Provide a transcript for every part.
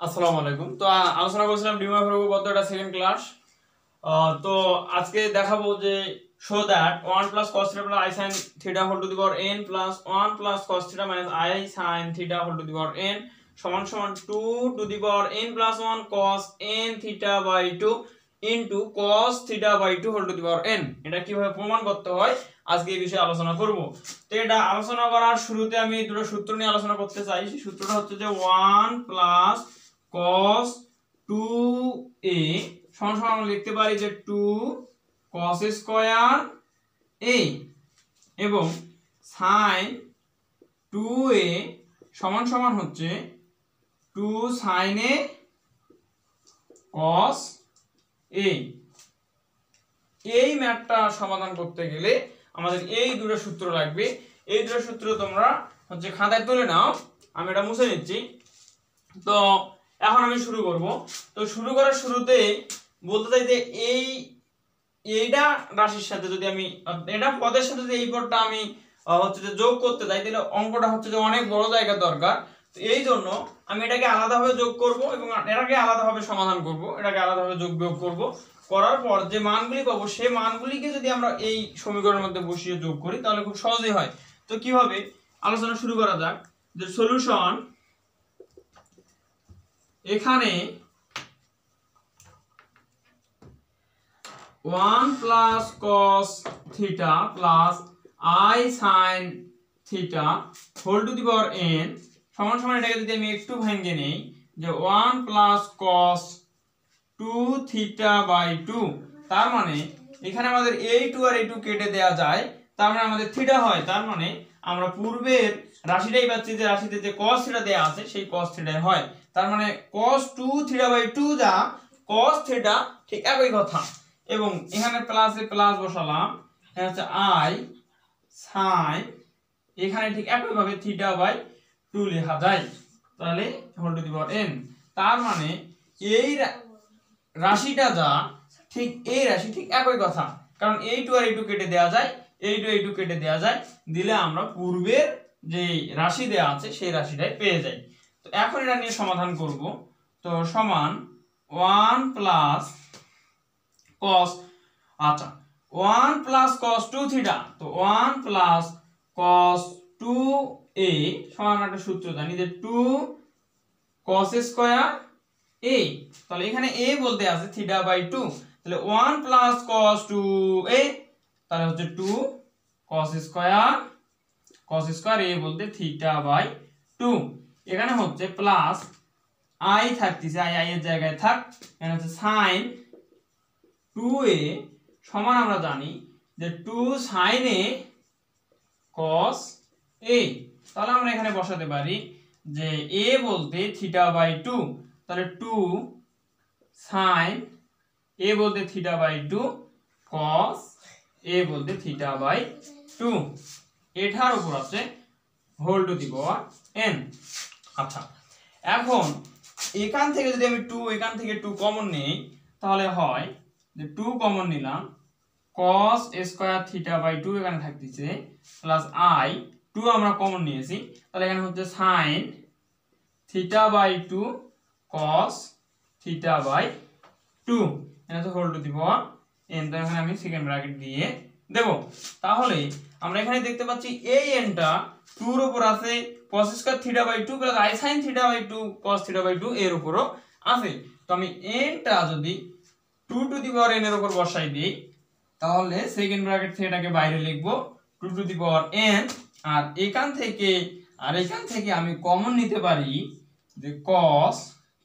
আসসালামু আলাইকুম। তো আলোচনা করছিলাম ডিমোগ্রাফি পদ্ধতিটা সেকেন্ড ক্লাস। তো আজকে দেখাবো যে show that 1 plus cos theta plus i sin theta whole to the power n plus 1 plus cos theta minus i sin theta whole to the power n সমান সমান 2 to the power n plus 1 cos n theta by 2 into cos theta by 2 whole to the power n। এটা কিভাবে প্রমাণ করতে হয় আজকে এই বিষয়ে আলোচনা করব। তো এটা আলোচনা করার শুরুতে আমি দুটো সূত্র নিয়ে আলোচনা করতে চাই। সেই সূত্রটা হচ্ছে যে 1 plus cos 2a সমান সমান আমরা লিখতে পারি যে 2 cos স্কয়ার a এবং sin 2a সমান সমান হচ্ছে 2 sin a cos a। এই ম্যাথটা সমাধান করতে গেলে আমাদের এই দুটো সূত্র লাগবে। এই দুটো সূত্র তোমরা হচ্ছে খাতায় তুলে নাও, আমি এটা মুছে নিচ্ছি। তো এখন আমি শুরু করব। তো শুরু করার শুরুতে বলতে চাই যে এইটা রাশির সাথে যদি আমি এটা পদের সাথে যদি এই পদটা আমি হচ্ছে যে যোগ করতে চাই, তাহলে অঙ্কটা হচ্ছে যে অনেক বড় জায়গা দরকার। তো এই জন্য আমি এটাকে আলাদাভাবে যোগ করব এবং এটাকে আলাদাভাবে সমাধান করব, এটাকে আলাদাভাবে যোগ বিয়োগ করব। করার পর যে মানগুলি পাবো সেই মানগুলিকে যদি আমরা এই সমীকরণের মধ্যে বসিয়ে যোগ করি তাহলে খুব সহজেই হয়। তো কিভাবে আলোচনা শুরু করা যাক। যে সলিউশন, এখানে 1 plus cos theta plus i sin theta whole to the power n সমান সমান এটাকে যদি আমি একটু ভেঙে নেই যে 1 plus cos 2 theta by 2, তার মানে এখানে আমাদের এই 2 আর এই 2 কেটে দেয়া যায়, তার মানে আমাদের থিটা হয়। তার মানে আমরা পূর্বের রাশিটাই পাচ্ছি যে রাশিতে যে cos থিটা দেয়া আছে সেই cos থিটাই হয়। তার মানে cos 2 theta by 2 যা cos থিটা ঠিক একই কথা। এবং এখানে প্লাসে প্লাস বসালাম, এখানে হচ্ছে i sin, এখানে ঠিক একই ভাবে থিটা বাই 2 লেখা যায়, তাহলে whole to the power n। তার মানে এই রাশিটা যা ঠিক এই রাশি ঠিক একই কথা, কারণ এই 2 আর এই 2 কেটে দেয়া যায়, এই 2 এই 2 কেটে দেয়া যায়, দিলে আমরা পূর্বের যে রাশি দেয়া আছে সেই রাশিটাই পেয়ে যাই। তো এখন এটা নিয়ে সমাধান করব। তো সমান 1 plus cos, আচ্ছা 1 plus cos 2 থিটা, তো 1 plus cos 2a সমান একটা সূত্র জানি যে 2 cos স্কয়ার a, তাহলে এখানে a বলতে আছে থিটা বাই 2, তাহলে 1 plus cos 2a তাহলে হচ্ছে 2 cos স্কয়ার a বলতে থিটা বাই 2। এখানে হচ্ছে প্লাস i থাকতেছে, i এর জায়গায় থাক, এখানে হচ্ছে sin 2a সমান আমরা জানি যে 2 sin a cos a, তাহলে আমরা এখানে বসাতে পারি যে a বলতে থিটা বাই 2, তাহলে 2 sin a বলতে থিটা বাই 2 cos a বলতে থিটা বাই 2, এটার উপর আছে whole to the power n। আচ্ছা এখন এখান থেকে যদি আমি 2 এখান থেকে 2 কমন নেই তাহলে হয় যে 2 কমন নিলাম, cos স্কয়ার থিটা বাই 2 এখানে থাকতেছে প্লাস i 2 আমরা কমন নিয়েছি, তাহলে এখানে হচ্ছে sin theta by 2 cos theta by 2, এটা হচ্ছে whole to the power n। তো এখানে আমি সেকেন্ড ব্র্যাকেট দিয়ে দেব। তাহলে আমরা এখানে দেখতে পাচ্ছি এই n টা 2 এর উপর আছে cos square theta by 2 plus i sin theta by 2 cos theta by 2 এর উপরও আছে। তো আমি n টা যদি 2 টু দি পাওয়ার n এর উপর বসাই দেই তাহলে সেকেন্ড ব্র্যাকেট থেকে এটাকে বাইরে লিখব 2 টু দি পাওয়ার n, আর এখান থেকে আমি কমন নিতে পারি যে cos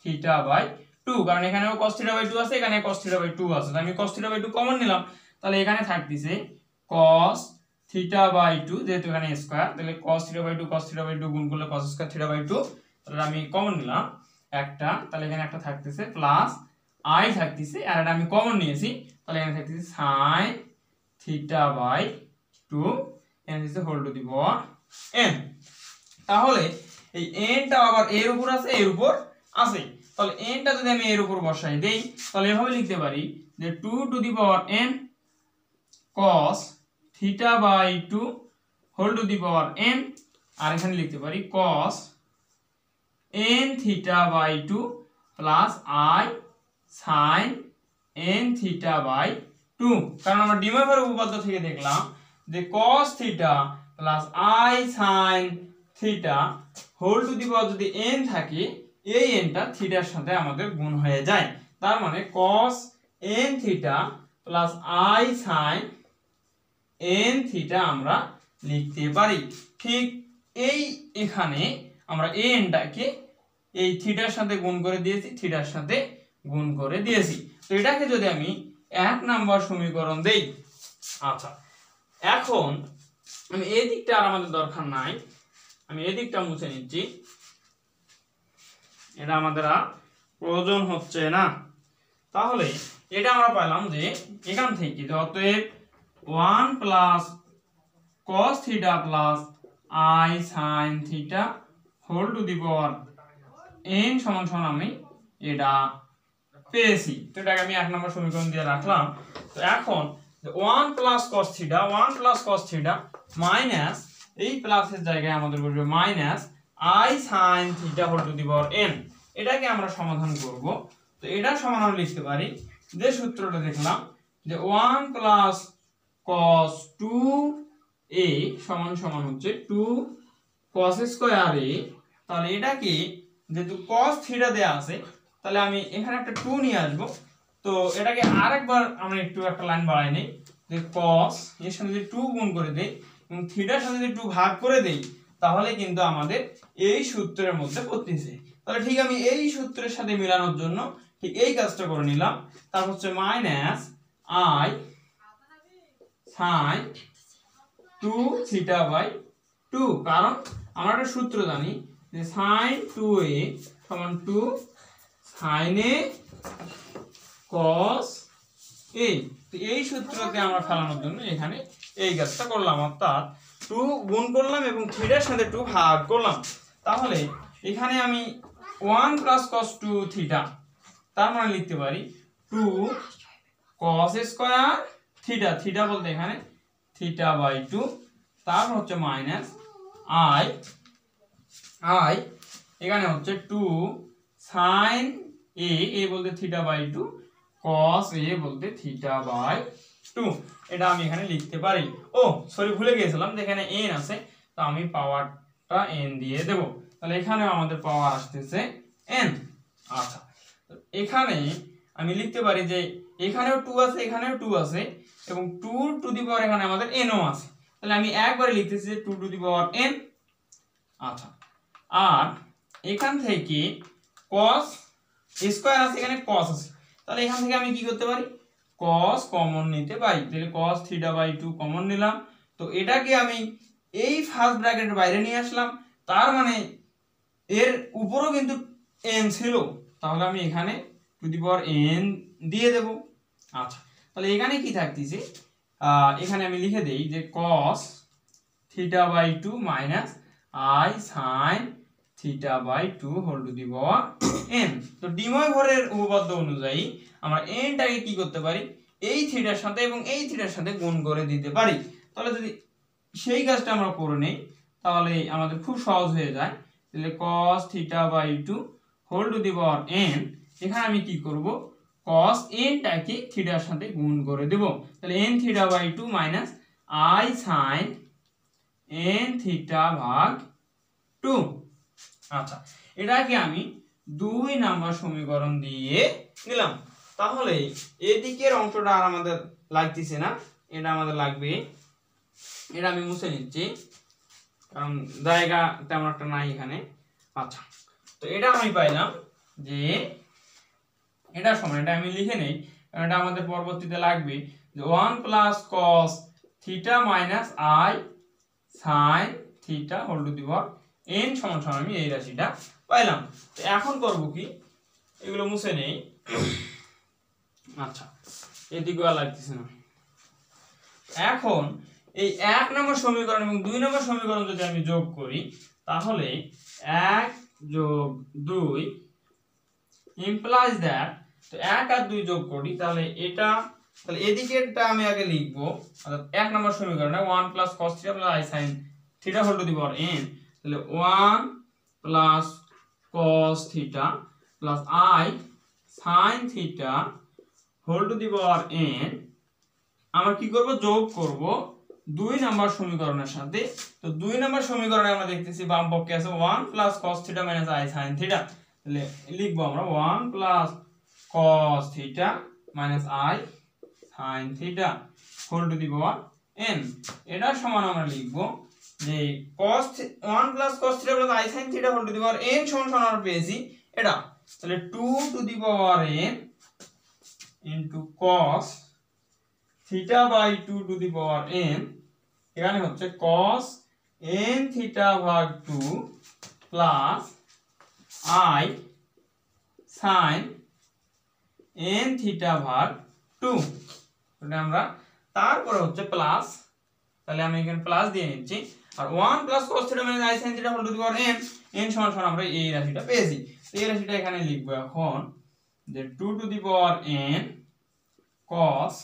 থিটা বাই 2, কারণ এখানেও cos থিটা বাই 2 আছে, এখানে cos থিটা বাই 2 আছে, আমি cos থিটা বাই 2 কমন নিলাম, তাহলে এখানে থাকতেছে cos থিটা বাই 2, যেহেতু এখানে স্কয়ার, তাহলে cos theta by 2 cos theta by 2 গুণ করলে cos স্কয়ার থিটা বাই 2, তাহলে আমি কমন নিলাম একটা, তাহলে এখানে একটা থাকতেছে প্লাস i থাকতেছে, আর এটা আমি কমন নিয়েছি, তাহলে এখানে থাকতেছে sin থিটা বাই 2, এখানে হচ্ছে whole to the power n। তাহলে এই n টা আবার এর উপর আছে, এর উপর আছে, তাহলে n টা যদি আমি এর উপর বসাই দেই তাহলে এভাবে লিখতে পারি যে 2 to the power n cos theta by 2 whole to the power n, আর এখানে লিখতে পারি cos n theta by 2 plus i sine n theta by 2, কারণ আমরা ডিমোভের উপপাদ্য থেকে দেখলাম যে cos theta plus i sine theta whole to the power যদি n থাকে, এই nটা থিটার সাথে আমাদের গুণ হয়ে যায়। তার মানে cos n theta plus i sine n theta আমরা লিখতে পারি। ঠিক এই এখানে আমরা nটাকে এই থিটার সাথে গুণ করে দিয়েছি, থিটার সাথে গুণ করে দিয়েছি। তো এটাকে যদি আমি 1 নাম্বার সমীকরণ দেই, আচ্ছা এখন আমি এই দিকটা আর আমাদের দরকার নাই, আমি এই দিকটা মুছে নিচ্ছি, এটা আমাদের আর প্রয়োজন হচ্ছে না। তাহলে এটা আমরা পেলাম যে এখান থেকে অতএব 1 plus cos theta plus i sin theta whole to the power n সমান সমান আমি এটা পেয়েছি। তো এটাকে আমি 1 নম্বর সমীকরণ দিয়ে রাখলাম। তো এখন 1 plus cos theta 1 plus cos theta minus এই প্লাসের জায়গায় আমাদের বসবে minus i sin theta whole to the power n, এটাকে আমরা সমাধান করব। তো এটা সমাধান লিখতে পারি যে সূত্রটা দেখলাম যে 1 প্লাস cos 2a সমান সমান হচ্ছে 2 cos স্কয়ার a। তাহলে এটাকে যেহেতু cos থিটা দেয়া আছে, তাহলে আমি এখানে একটা 2 নিয়ে আসব। তো এটাকে আরেকবার আমরা একটু একটা লাইন বাড়াই নেই যে cos এর সাথে যদি 2 গুণ করে দেই এবং থিটার সাথে যদি 2 ভাগ করে দেই, তাহলে কিন্তু আমাদের এই সূত্রের মধ্যে পড়তেছে। তাহলে ঠিক আমি এই সূত্রের সাথে মেলানোর জন্য ঠিক এই কাজটা করে নিলাম। তারপর হচ্ছে minus i sin 2 theta by 2, কারণ আমরা একটা সূত্র জানি যে sin 2a সমান 2 sin a cos a। তো এই সূত্রতে আমরা ফেলানোর জন্য এখানে এই কাজটা করলাম, অর্থাৎ 2 গুণ করলাম এবং থিটার সাথে 2 ভাগ করলাম। তাহলে এখানে আমি 1 প্লাস cos 2 থিটা, তার মানে লিখতে পারি 2 cos স্কয়ার থিটা, থিটা বলতে এখানে থিটা বাই 2, তারপর হচ্ছে মাইনাস i এখানে হচ্ছে 2 sin a বলতে থিটা বাই 2 cos a বলতে থিটা বাই 2, এটা আমি এখানে লিখতে পারি। ও সরি, ভুলে গিয়েছিলাম যে এখানে n আছে, তো আমি পাওয়ারটা n দিয়ে দেব। তাহলে এখানে আমাদের পাওয়ার আসতেছে n। আচ্ছা, তো এখানে আমি লিখতে পারি যে এখানেও 2 আছে, এখানেও 2 আছে এবং 2 টু দি পাওয়ার এখানে আমাদের n ও আছে। তাহলে আমি একবারে লিখতেছি যে 2 টু দি পাওয়ার n। আচ্ছা, আর এখান থেকে cos স্কয়ার আছে, এখানে cos আছে, তাহলে এখান থেকে আমি কি করতে পারি cos কমন নিতে পারি। তাহলে cos থিটা বাই 2 কমন নিলাম। তো এটাকে আমি এই ফার্স্ট ব্র্যাকেটের বাইরে নিয়ে আসলাম, তার মানে এর উপরও কিন্তু n ছিল, তাহলে আমি এখানে টু দি পাওয়ার n দিয়ে দেব। আচ্ছা, তাহলে এখানে কি থাকতেছে, এখানে আমি লিখে দেই যে cos theta by 2 minus i sin theta by 2 whole to the power n। তো ডিমোভের উপপাদ্য অনুযায়ী আমরা n টাকে কি করতে পারি, এই থিটার সাথে এবং এই থিটার সাথে গুণ করে দিতে পারি। তাহলে যদি সেই কাজটা আমরা করে নেই, তাহলে আমাদের খুব সহজ হয়ে যায়। তাহলে cos theta by 2 whole to the power n, এখানে আমি কি করব cos n টাকে থিটার সাথে গুণ করে দেব। তাহলে n theta by 2 minus i sin n theta ভাগ 2। আচ্ছা, এটাকে আমি 2 নাম্বার সমীকরণ দিয়ে নিলাম। তাহলে এদিকের অংশটা আর আমাদের লাগতেছে না, এটা আমাদের লাগবে, এটা আমি মুছে নিচ্ছি কারণ জায়গা তেমন একটা নাই এখানে। আচ্ছা, তো এটা আমি পাইলাম যে এটা সমান, এটা আমি লিখে নেই কারণ এটা আমাদের পরবর্তীতে লাগবে যে 1 plus cos theta minus i sin theta whole to the power n সমান সমান আমি এই রাশিটা পাইলাম। তো এখন করব কি, এগুলো মুছে নেই। আচ্ছা, এদিকে আর লাগতেছে না। এখন এই 1 নম্বর সমীকরণ এবং 2 নম্বর সমীকরণ যদি আমি যোগ করি, তাহলে 1 যোগ 2 implies that, তো 1 আর 2 যোগ করি তাহলে এটা, তাহলে এদিকেরটা আমি আগে লিখব, অর্থাৎ 1 নম্বর সমীকরণে 1 plus cos theta plus i sin theta whole to the power n, তাহলে 1 plus cos theta plus I sin theta whole to the power n আমরা কি করব যোগ করব 2 নাম্বার সমীকরণের সাথে। তো 2 নাম্বার সমীকরণে আমরা দেখতেছি বাম পক্ষে আছে 1 cos theta - I sin theta, তাহলে লিখব আমরা 1 cos theta - I sin theta whole to the power n। এটা সমান আমরা লিখব যে 1 cos theta I sin theta whole to the power n সমান আমরা পেয়েছি এটা, তাহলে 2 to the power n into cos theta by 2 to the power n, এখানে হচ্ছে cos n theta ভাগ 2 plus I sin n theta ভাগ 2, এটা আমরা তারপরে হচ্ছে প্লাস, তাহলে আমি এখানে প্লাস দিয়ে নিচ্ছি, আর 1 cos theta - I sin theta whole to the power n, n সমান আমরা এই রাশিটা পেয়েছি। তো এই রাশিটা এখানে লিখব এখন যে 2 to the power n cos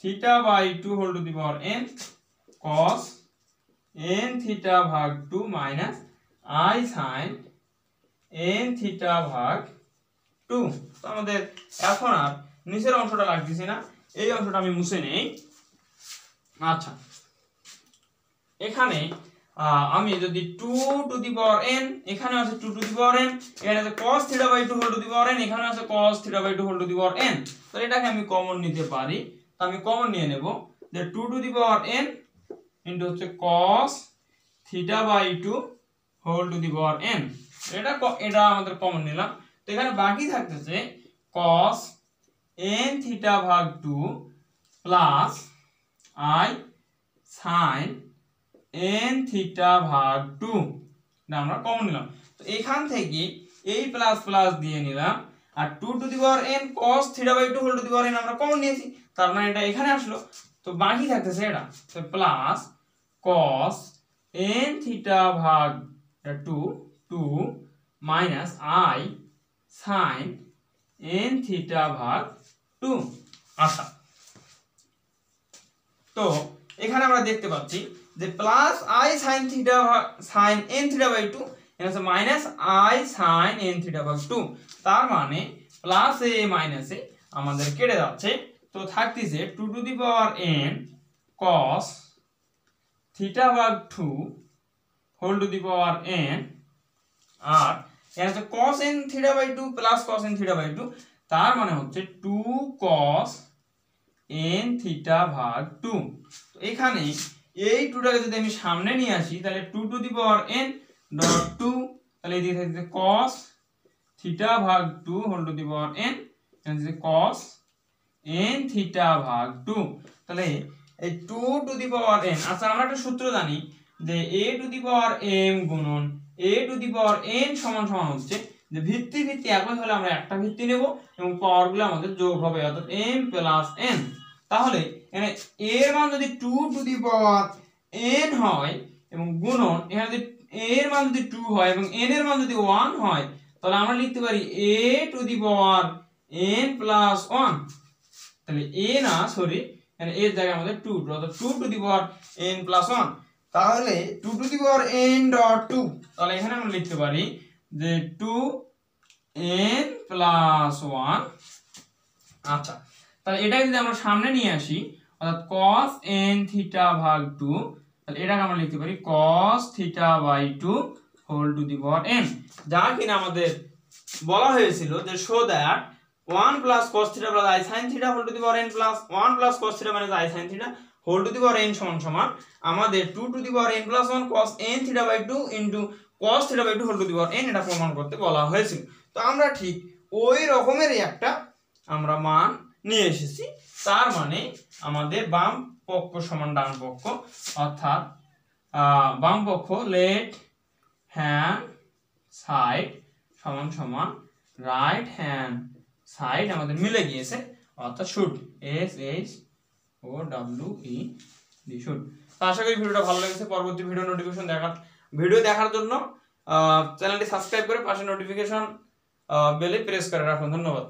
theta by 2 whole to the power n cos n theta ভাগ 2 minus I sin n theta ভাগ 2। তো আমাদের এখন আর নিচের অংশটা লাগতেছে না, এই অংশটা আমি মুছে নেই। আচ্ছা, এখানে আমি যদি 2 to the power n, এখানে আছে 2 to the power n, এখানে আছে cos theta by 2 whole to the power n, এখানে আছে cos theta by 2 whole to the power n, তো এটাকে আমি কমন নিতে পারি। তো আমি কমন নিয়ে নেব যে 2 to the power n into হচ্ছে cos theta by 2 whole to the power n, এটা আমাদের কমন নিলাম। তো এখানে বাকি থাকতেছে cos n theta ভাগ 2 plus I sin n theta ভাগ 2, এটা আমরা কমন নিলাম। তো এখান থেকে এই প্লাস প্লাস দিয়ে নিলাম, আর 2 to the power n cos theta by 2 whole to the power n আমরা কমন নিয়েছি, তার মানে এটা এখানে আসলো। তো বাকি থাকতেছে এটা, তো প্লাস cos n theta ভাগ 2 minus I sin n theta ভাগ 2। আচ্ছা, তো এখানে আমরা দেখতে পাচ্ছি যে plus I sin theta sin n theta by 2 এখানে আছে minus I sin n theta ভাগ 2, তার মানে প্লাস এ মাইনাস এ আমাদের কেটে যাচ্ছে। তো থাকতেছে 2 to the power n cos theta ভাগ 2 whole to the power n, আর এখানে আছে cos n theta by 2 plus cos n theta by 2, তার মানে হচ্ছে 2 cos n theta ভাগ 2। তো এখানে এই 2টাকে যদি আমি সামনে নিয়ে আসি তাহলে 2 to the power n dot 2, তাহলে এদিকে থাকছে cos theta ভাগ 2 whole to the power n, এখানে আছে cos n theta ভাগ 2, তাহলে এই 2 to the power n। আচ্ছা, আমরা একটা সূত্র জানি যে a to the power m গুণন a to the power n সমান হচ্ছে যে ভিত্তি একই হলে আমরা একটা ভিত্তি নেব এবং পাওয়ারগুলো আমাদের যোগ হবে, অর্থাৎ m প্লাস n। তাহলে এখানে a এর মান যদি 2 to the power n হয় এবং গুণন এখানে যদি a এর মান যদি 2 হয় এবং n এর মান যদি 1 হয়, তাহলে আমরা লিখতে পারি a to the power n plus 1, তাহলে a না সরি এখানে এর জায়গায় আমাদের 2, অর্থাৎ 2 to the power n plus 1, তাহলে 2 to the power n dot 2, তাহলে এখানে আমরা লিখতে পারি যে 2n plus 1। আচ্ছা, তাহলে এটাকে যদি আমরা সামনে নিয়ে আসি অর্থাৎ cos n theta ভাগ 2, তাহলে এটাকে আমরা লিখতে পারি cos theta by 2 whole to the power n, যা কিনা আমাদের বলা হয়েছিল যে show that 1 plus cos theta plus I sin theta whole to the power n plus 1 plus cos theta minus I sin theta whole to the power n সমান আমাদের 2 to the power n plus 1 cos n theta by 2 into cos theta by 2 whole to the power n, এটা প্রমাণ করতে বলা হয়েছিল। তো আমরা ঠিক ওই রকমেরই একটা আমরা মান নিয়ে এসেছি, তার মানে আমাদের বাম পক্ষ সমান ডান পক্ষ, অর্থাৎ বাম পক্ষ লেফট হ্যান্ড সাইড সমান রাইট হ্যান্ড সাইড আমাদের মিলে গিয়েছে, অর্থাৎ শুড SHOULD শুড। তো আশা করি ভিডিওটা ভালো লেগেছে। পরবর্তী ভিডিও দেখার জন্য চ্যানেলটি সাবস্ক্রাইব করে পাশে নোটিফিকেশন বেলে প্রেস করে রাখুন। ধন্যবাদ।